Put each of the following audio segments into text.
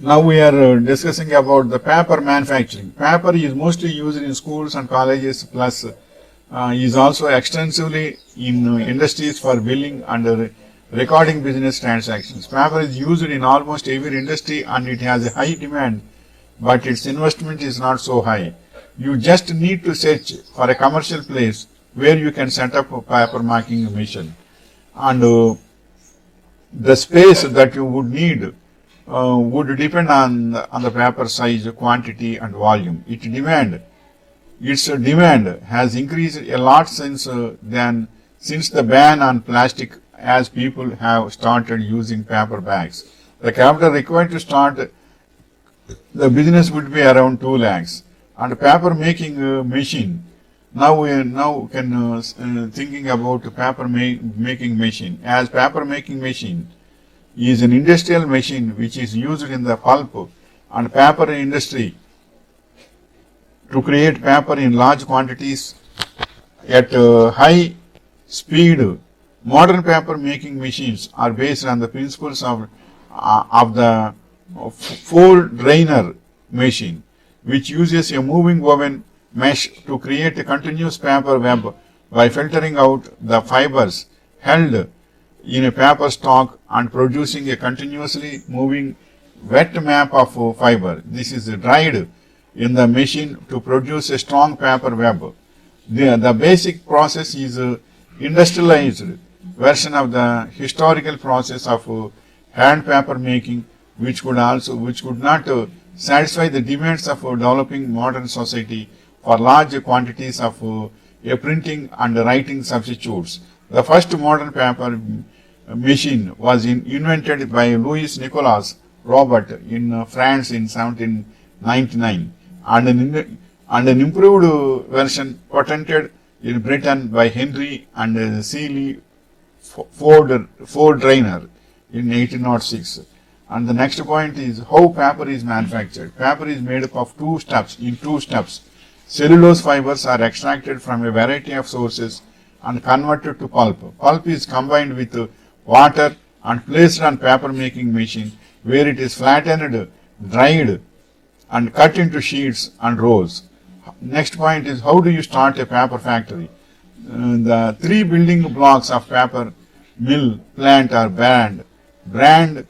Now we are discussing about the paper manufacturing. Paper is mostly used in schools and colleges, plus is also extensively in industries for billing and recording business transactions. Paper is used in almost every industry and it has a high demand, but its investment is not so high. You just need to search for a commercial place where you can set up a paper making machine, and the space that you would need would depend on the paper size, quantity, and volume. Its demand has increased a lot since the ban on plastic, as people have started using paper bags. The capital required to start the business would be around 2 lakhs. And paper making machine. Now we can thinking about paper making machine. As paper making machine is an industrial machine which is used in the pulp and paper industry to create paper in large quantities at high speed. Modern paper making machines are based on the principles of the fold drainer machine, which uses a moving woven mesh to create a continuous paper web by filtering out the fibers held in a paper stock and producing a continuously moving wet map of fiber. This is dried in the machine to produce a strong paper web. The basic process is industrialized version of the historical process of hand paper making, which could not satisfy the demands of developing modern society for large quantities of printing and writing substitutes. The first modern paper machine was invented by Louis Nicolas Robert in France in 1799, and an improved version patented in Britain by Henry and Seeley Ford Drainer in 1806. And the next point is how paper is manufactured. Paper is made up of two steps. Cellulose fibers are extracted from a variety of sources and converted to pulp. Pulp is combined with water and placed on paper making machine, where it is flattened, dried, and cut into sheets and rolls. Next point is how do you start a paper factory. The three building blocks of paper mill plant are brand,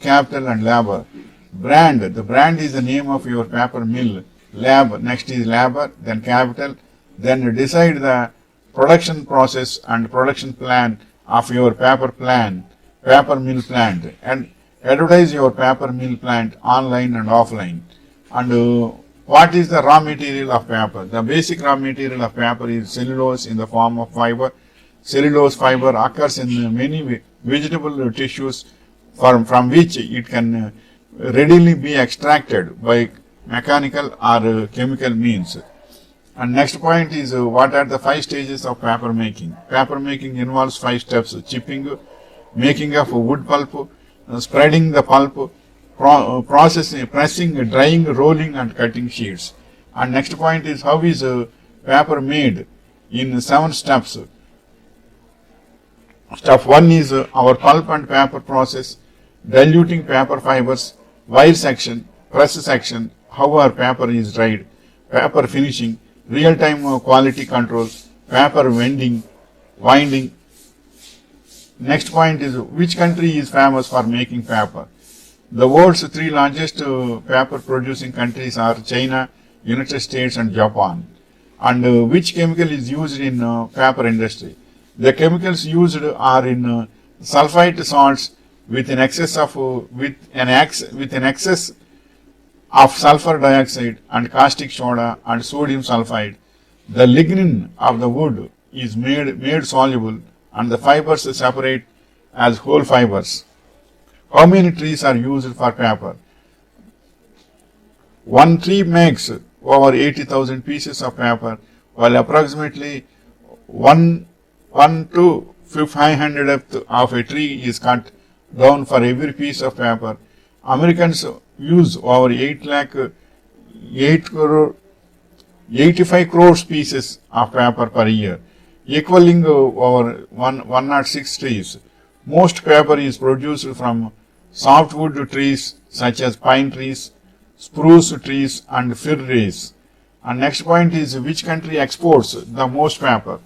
capital, and labor. The brand is the name of your paper mill. Next is labor, then capital, then decide the production process and production plan of your paper mill plant, and advertise your paper mill plant online and offline. And what is the raw material of paper? The basic raw material of paper is cellulose in the form of fiber. Cellulose fiber occurs in many vegetable tissues from which it can readily be extracted by mechanical or chemical means. And next point is what are the 5 stages of paper making. Paper making involves 5 steps: chipping, making of wood pulp, spreading the pulp, processing, pressing, drying, rolling, and cutting sheets. And next point is how is paper made in 7 steps. Step 1 is our pulp and paper process, diluting paper fibers, wire section, press section, how our paper is dried, paper finishing, real-time quality control, paper winding. Next point is which country is famous for making paper. The world's 3 largest paper producing countries are China, United States, and Japan. And which chemical is used in paper industry? The chemicals used are in sulfite salts with an excess of sulfur dioxide and caustic soda and sodium sulfide. The lignin of the wood is made soluble and the fibers separate as whole fibers. How many trees are used for paper? One tree makes over 80,000 pieces of paper, while approximately 1 to 500th of a tree is cut down for every piece of paper. Americans use over 85 crores pieces of paper per year, equaling over 106 trees. Most paper is produced from softwood trees such as pine trees, spruce trees and fir trees. And next point is which country exports the most paper?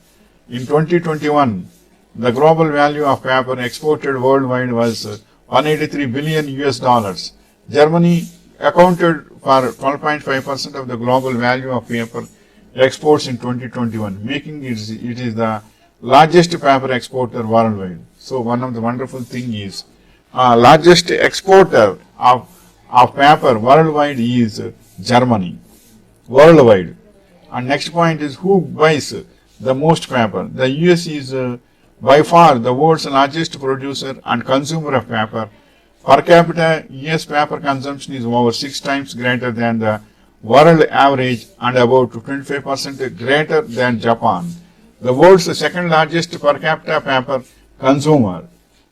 In 2021, the global value of paper exported worldwide was 183 billion US dollars. Germany accounted for 12.5% of the global value of paper exports in 2021, making it is the largest paper exporter worldwide. So one of the wonderful thing is largest exporter of paper worldwide is Germany, worldwide. And next point is who buys the most paper? The US is by far the world's largest producer and consumer of paper. Per capita, US paper consumption is over 6 times greater than the world average and about 25% greater than Japan. The world's second largest per capita paper consumer.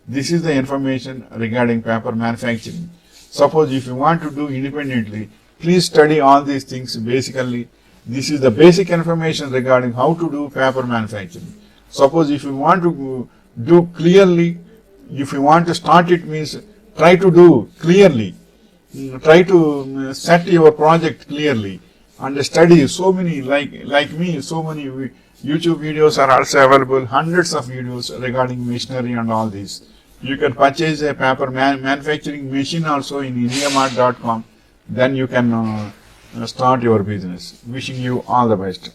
This is the information regarding paper manufacturing. Suppose if you want to do independently, please study all these things basically. This is the basic information regarding how to do paper manufacturing. Suppose if you want to do clearly, if you want to start it means try to do clearly. Try to set your project clearly and study. So many like me, so many YouTube videos are also available, hundreds of videos regarding machinery and all this. You can purchase a paper manufacturing machine also in indiamart.com. Then you can start your business. Wishing you all the best.